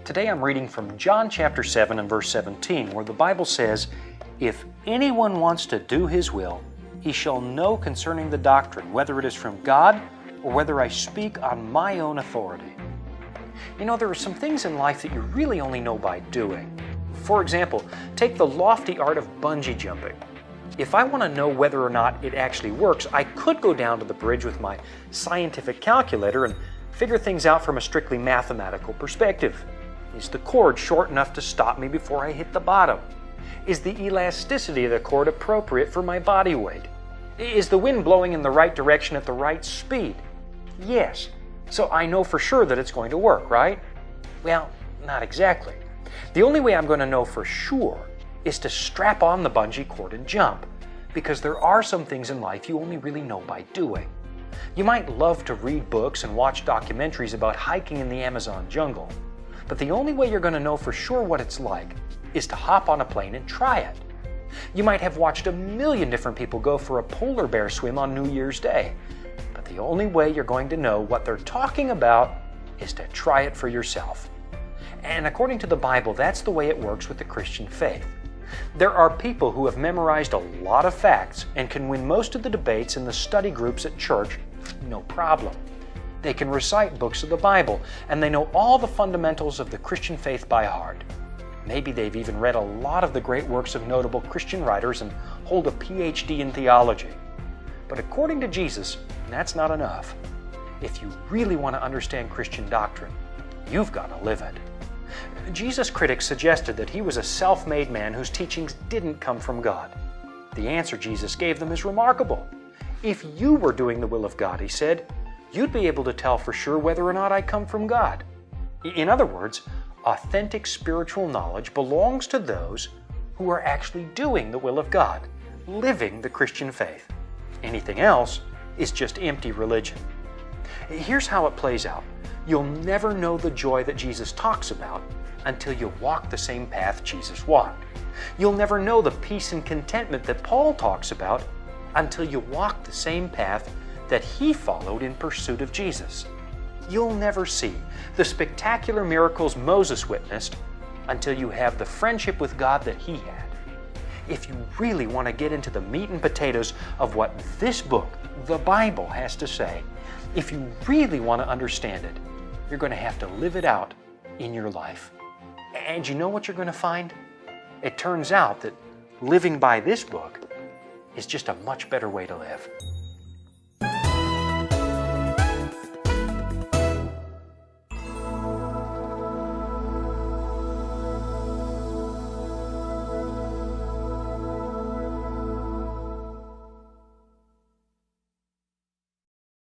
Today I'm reading from John chapter 7 and verse 17, where the Bible says, "If anyone wants to do his will, he shall know concerning the doctrine, whether it is from God or whether I speak on my own authority." You know, there are some things in life that you really only know by doing. For example, take the lofty art of bungee jumping. If I want to know whether or not it actually works, I could go down to the bridge with my scientific calculator and figure things out from a strictly mathematical perspective. Is the cord short enough to stop me before I hit the bottom? Is the elasticity of the cord appropriate for my body weight? Is the wind blowing in the right direction at the right speed? Yes. So I know for sure that it's going to work, right? Well, not exactly. The only way I'm going to know for sure is to strap on the bungee cord and jump, because there are some things in life you only really know by doing. You might love to read books and watch documentaries about hiking in the Amazon jungle, but the only way you're going to know for sure what it's like is to hop on a plane and try it. You might have watched a million different people go for a polar bear swim on New Year's Day, but the only way you're going to know what they're talking about is to try it for yourself. And according to the Bible, that's the way it works with the Christian faith. There are people who have memorized a lot of facts and can win most of the debates in the study groups at church, no problem. They can recite books of the Bible, and they know all the fundamentals of the Christian faith by heart. Maybe they've even read a lot of the great works of notable Christian writers and hold a PhD in theology. But according to Jesus, that's not enough. If you really want to understand Christian doctrine, you've got to live it. Jesus' critics suggested that he was a self-made man whose teachings didn't come from God. The answer Jesus gave them is remarkable. If you were doing the will of God, he said, you'd be able to tell for sure whether or not I come from God. In other words, authentic spiritual knowledge belongs to those who are actually doing the will of God, living the Christian faith. Anything else is just empty religion. Here's how it plays out. You'll never know the joy that Jesus talks about until you walk the same path Jesus walked. You'll never know the peace and contentment that Paul talks about until you walk the same path that he followed in pursuit of Jesus. You'll never see the spectacular miracles Moses witnessed until you have the friendship with God that he had. If you really want to get into the meat and potatoes of what this book, the Bible, has to say, if you really want to understand it, you're going to have to live it out in your life. And you know what you're going to find? It turns out that living by this book is just a much better way to live.